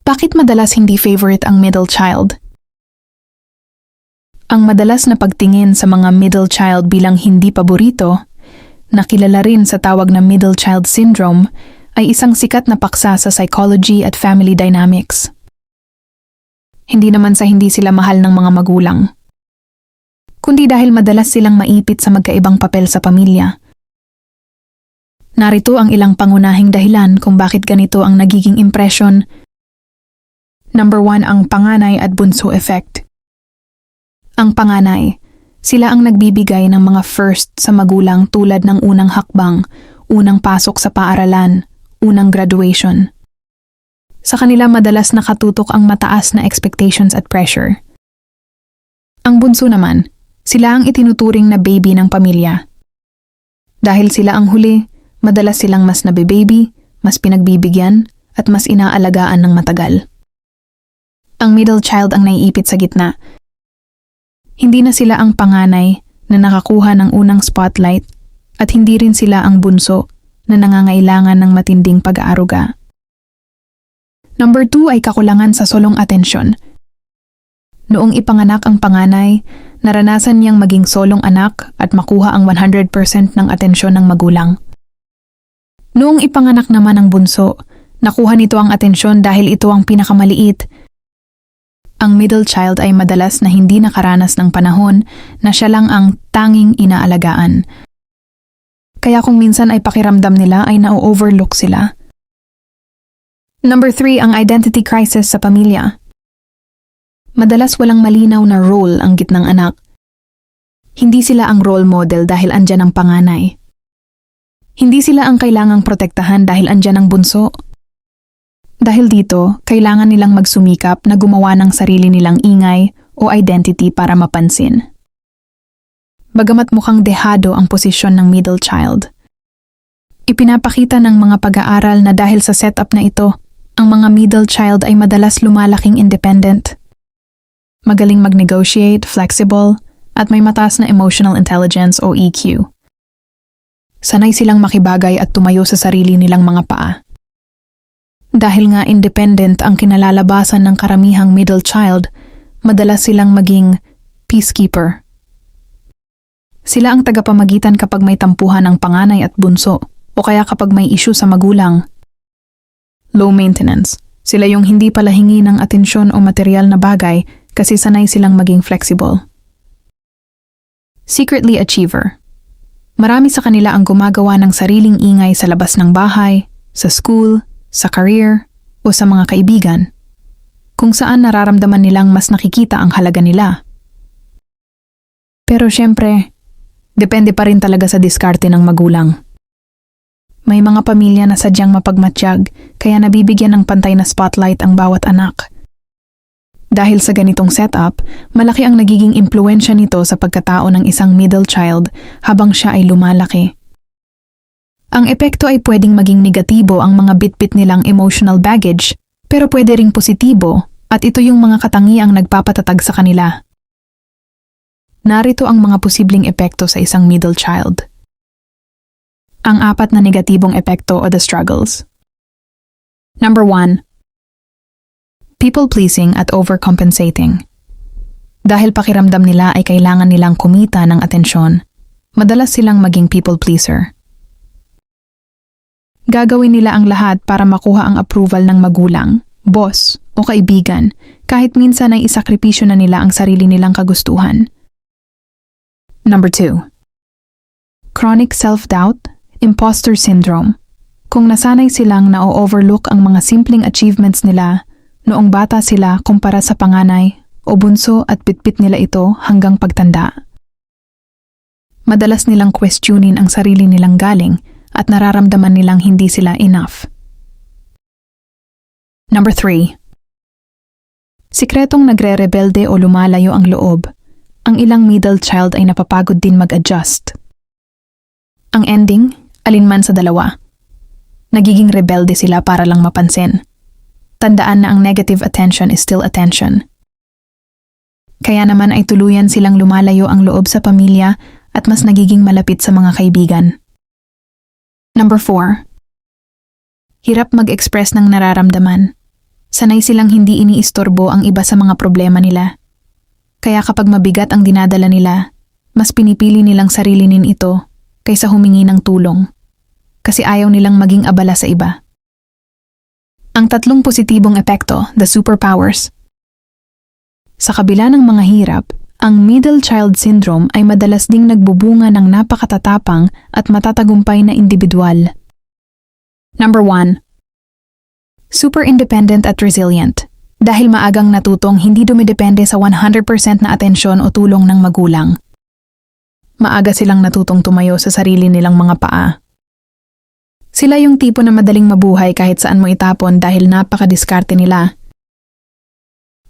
Bakit madalas hindi favorite ang middle child? Ang madalas na pagtingin sa mga middle child bilang hindi paborito, na kilala rin sa tawag na middle child syndrome, ay isang sikat na paksa sa psychology at family dynamics. Hindi naman sa hindi sila mahal ng mga magulang, kundi dahil madalas silang maipit sa magkaibang papel sa pamilya. Narito ang ilang pangunahing dahilan kung bakit ganito ang nagiging impression. Number 1, ang panganay at bunso effect. Ang panganay, sila ang nagbibigay ng mga first sa magulang tulad ng unang hakbang, unang pasok sa paaralan, unang graduation. Sa kanila madalas nakatutok ang mataas na expectations at pressure. Ang bunso naman, sila ang itinuturing na baby ng pamilya. Dahil sila ang huli, madalas silang mas nabibaby, mas pinagbibigyan, at mas inaalagaan ng matagal. Ang middle child ang naiipit sa gitna. Hindi na sila ang panganay na nakakuha ng unang spotlight at hindi rin sila ang bunso na nangangailangan ng matinding pag-aaruga. Number 2 ay kakulangan sa solong atensyon. Noong ipanganak ang panganay, naranasan niyang maging solong anak at makuha ang 100% ng atensyon ng magulang. Noong ipanganak naman ang bunso, nakuha nito ang atensyon dahil ito ang pinakamaliit. Ang middle child ay madalas na hindi nakaranas ng panahon na siya lang ang tanging inaalagaan. Kaya kung minsan ay pakiramdam nila ay na-overlook sila. Number 3, ang identity crisis sa pamilya. Madalas walang malinaw na role ang gitnang anak. Hindi sila ang role model dahil andyan ang panganay. Hindi sila ang kailangang protektahan dahil andyan ang bunso. Dahil dito, kailangan nilang magsumikap na gumawa ng sarili nilang ingay o identity para mapansin. Bagamat mukhang dehado ang posisyon ng middle child, ipinapakita ng mga pag-aaral na dahil sa setup na ito, ang mga middle child ay madalas lumalaking independent. Magaling mag-negotiate, flexible, at may mataas na emotional intelligence o EQ. Sanay silang makibagay at tumayo sa sarili nilang mga paa. Dahil nga independent ang kinalalabasan ng karamihang middle child, madalas silang maging peacekeeper. Sila ang tagapamagitan kapag may tampuhan ng panganay at bunso, o kaya kapag may issue sa magulang. Low maintenance. Sila yung hindi pala hingi ng atensyon o material na bagay kasi sanay silang maging flexible. Secretly achiever. Marami sa kanila ang gumagawa ng sariling ingay sa labas ng bahay, sa school, sa career, o sa mga kaibigan, kung saan nararamdaman nilang mas nakikita ang halaga nila. Pero syempre, depende pa rin talaga sa diskarte ng magulang. May mga pamilya na sadyang mapagmatsyag, kaya nabibigyan ng pantay na spotlight ang bawat anak. Dahil sa ganitong setup, malaki ang nagiging impluwensya nito sa pagkatao ng isang middle child habang siya ay lumalaki. Ang epekto ay pwedeng maging negatibo ang mga bitbit nilang emotional baggage, pero pwede ring positibo at ito yung mga katangiang nagpapatatag sa kanila. Narito ang mga posibleng epekto sa isang middle child. Ang 4 na negatibong epekto o the struggles. Number 1. People-pleasing at overcompensating. Dahil pakiramdam nila ay kailangan nilang kumita ng atensyon, madalas silang maging people-pleaser. Gagawin nila ang lahat para makuha ang approval ng magulang, boss, o kaibigan, kahit minsan ay isakripisyo na nila ang sarili nilang kagustuhan. Number 2. Chronic self-doubt, imposter syndrome. Kung nasanay silang na-overlook ang mga simpleng achievements nila noong bata sila kumpara sa panganay o bunso at bitbit nila ito hanggang pagtanda. Madalas nilang questionin ang sarili nilang galing at nararamdaman nilang hindi sila enough. Number 3. Sikretong nagre-rebelde o lumalayo ang loob. Ang ilang middle child ay napapagod din mag-adjust. Ang ending, alinman sa dalawa. Nagiging rebelde sila para lang mapansin. Tandaan na ang negative attention is still attention. Kaya naman ay tuluyan silang lumalayo ang loob sa pamilya at mas nagiging malapit sa mga kaibigan. Number 4. Hirap mag-express ng nararamdaman. Sanay silang hindi iniistorbo ang iba sa mga problema nila. Kaya kapag mabigat ang dinadala nila, mas pinipili nilang sarilinin ito kaysa humingi ng tulong. Kasi ayaw nilang maging abala sa iba. Ang tatlong positibong epekto, the superpowers. Sa kabila ng mga hirap, ang middle child syndrome ay madalas ding nagbubunga ng napakatatapang at matatagumpay na individual. Number 1. Super independent at resilient. Dahil maagang natutong hindi dumidepende sa 100% na atensyon o tulong ng magulang. Maaga silang natutong tumayo sa sarili nilang mga paa. Sila yung tipo na madaling mabuhay kahit saan mo itapon dahil napakadiskarte nila.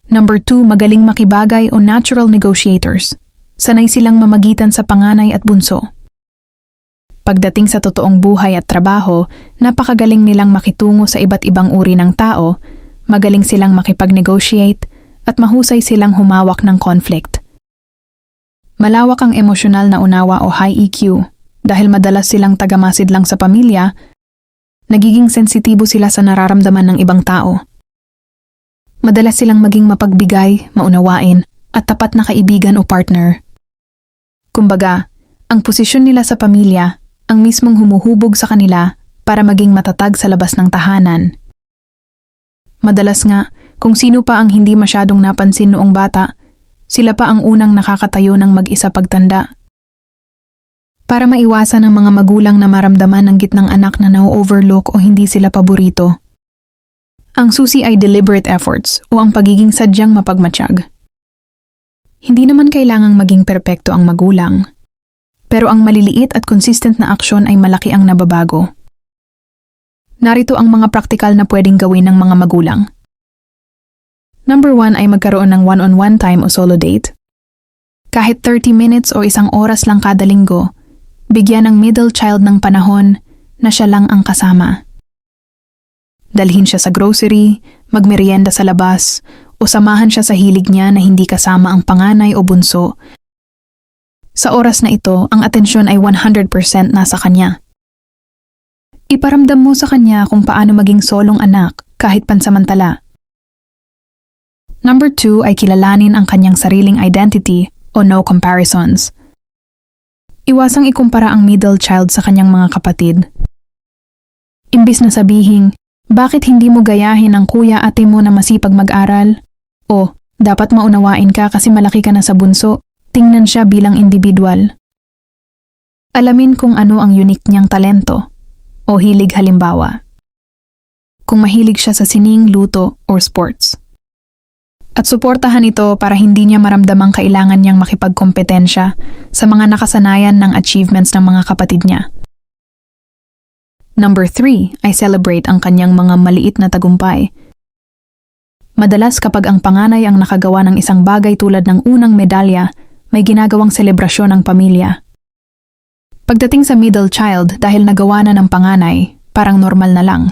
Number 2, magaling makibagay o natural negotiators. Sanay silang mamagitan sa panganay at bunso. Pagdating sa totoong buhay at trabaho, napakagaling nilang makitungo sa iba't ibang uri ng tao, magaling silang makipag-negotiate, at mahusay silang humawak ng conflict. Malawak ang emosyonal na unawa o high EQ, dahil madalas silang tagamasid lang sa pamilya, nagiging sensitibo sila sa nararamdaman ng ibang tao. Madalas silang maging mapagbigay, maunawain, at tapat na kaibigan o partner. Kumbaga, ang posisyon nila sa pamilya ang mismong humuhubog sa kanila para maging matatag sa labas ng tahanan. Madalas nga, kung sino pa ang hindi masyadong napansin noong bata, sila pa ang unang nakakatayo ng mag-isa pagtanda. Para maiwasan ang mga magulang na maramdaman ng gitnang anak na na-overlook o hindi sila paborito. Ang susi ay deliberate efforts o ang pagiging sadyang mapagmatsyag. Hindi naman kailangang maging perpekto ang magulang, pero ang maliliit at consistent na aksyon ay malaki ang nababago. Narito ang mga praktikal na pwedeng gawin ng mga magulang. Number 1 ay magkaroon ng one-on-one time o solo date. Kahit 30 minutes o isang oras lang kada linggo, bigyan ng middle child ng panahon na siya lang ang kasama. Dalhin siya sa grocery, magmerienda sa labas, o samahan siya sa hilig niya na hindi kasama ang panganay o bunso. Sa oras na ito, ang atensyon ay 100% nasa kanya. Iparamdam mo sa kanya kung paano maging solong anak kahit pansamantala. Number 2 ay kilalanin ang kanyang sariling identity o no comparisons. Iwasang ikumpara ang middle child sa kanyang mga kapatid. Imbis na sabihin, bakit hindi mo gayahin ang kuya ate mo na masipag mag-aral? O, dapat maunawain ka kasi malaki ka na sa bunso. Tingnan siya bilang individual. Alamin kung ano ang unique niyang talento o hilig halimbawa. Kung mahilig siya sa sining, luto, or sports. At suportahan ito para hindi niya maramdamang kailangan niyang makipagkompetensya sa mga nakasanayan ng achievements ng mga kapatid niya. Number 3 ay celebrate ang kanyang mga maliit na tagumpay. Madalas kapag ang panganay ang nakagawa ng isang bagay tulad ng unang medalya, may ginagawang selebrasyon ng pamilya. Pagdating sa middle child dahil nagawa na ng panganay, parang normal na lang.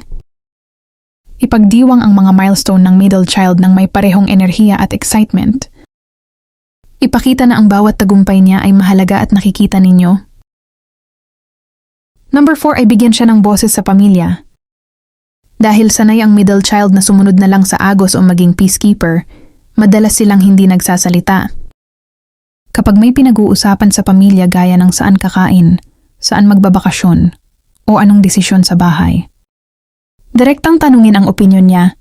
Ipagdiwang ang mga milestone ng middle child ng may parehong enerhiya at excitement. Ipakita na ang bawat tagumpay niya ay mahalaga at nakikita ninyo. Number 4 ay bigyan siya ng boses sa pamilya. Dahil sanay ang middle child na sumunod na lang sa agos o maging peacekeeper, madalas silang hindi nagsasalita. Kapag may pinag-uusapan sa pamilya gaya ng saan kakain, saan magbabakasyon, o anong desisyon sa bahay, direktang tanungin ang opinyon niya.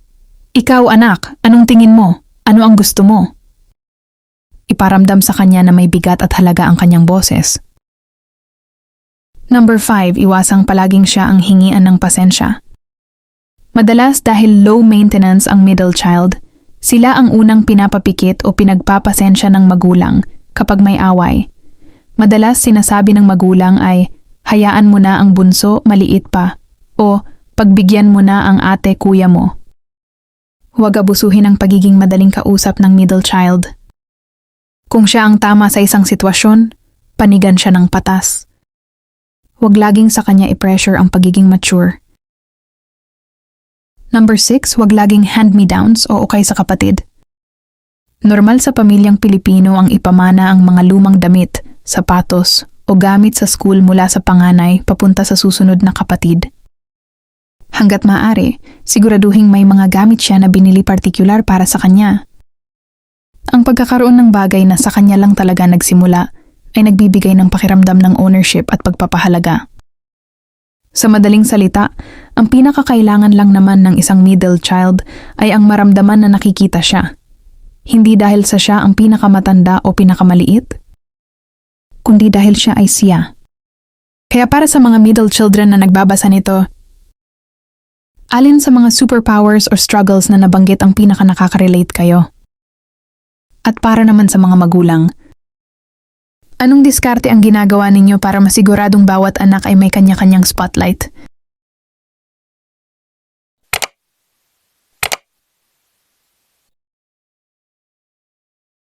Ikaw anak, anong tingin mo? Ano ang gusto mo? Iparamdam sa kanya na may bigat at halaga ang kanyang boses. Number 5, iwasang palaging siya ang hingian ng pasensya. Madalas dahil low maintenance ang middle child, sila ang unang pinapapikit o pinagpapasensya ng magulang kapag may away. Madalas sinasabi ng magulang ay, hayaan mo na ang bunso, maliit pa, o pagbigyan mo na ang ate, kuya mo. Huwag abusuhin ang pagiging madaling kausap ng middle child. Kung siya ang tama sa isang sitwasyon, panigan siya ng patas. Huwag laging sa kanya i-pressure ang pagiging mature. Number 6, huwag laging hand-me-downs o ukay sa kapatid. Normal sa pamilyang Pilipino ang ipamana ang mga lumang damit, sapatos, o gamit sa school mula sa panganay papunta sa susunod na kapatid. Hanggat maaari, siguraduhing may mga gamit siya na binili partikular para sa kanya. Ang pagkakaroon ng bagay na sa kanya lang talaga nagsimula ay nagbibigay ng pakiramdam ng ownership at pagpapahalaga. Sa madaling salita, ang pinakakailangan lang naman ng isang middle child ay ang maramdaman na nakikita siya. Hindi dahil sa siya ang pinakamatanda o pinakamaliit, kundi dahil siya ay siya. Kaya para sa mga middle children na nagbabasa nito, alin sa mga superpowers or struggles na nabanggit ang pinaka-nakaka-relate kayo? At para naman sa mga magulang, anong diskarte ang ginagawa ninyo para masiguradong bawat anak ay may kanya-kanyang spotlight?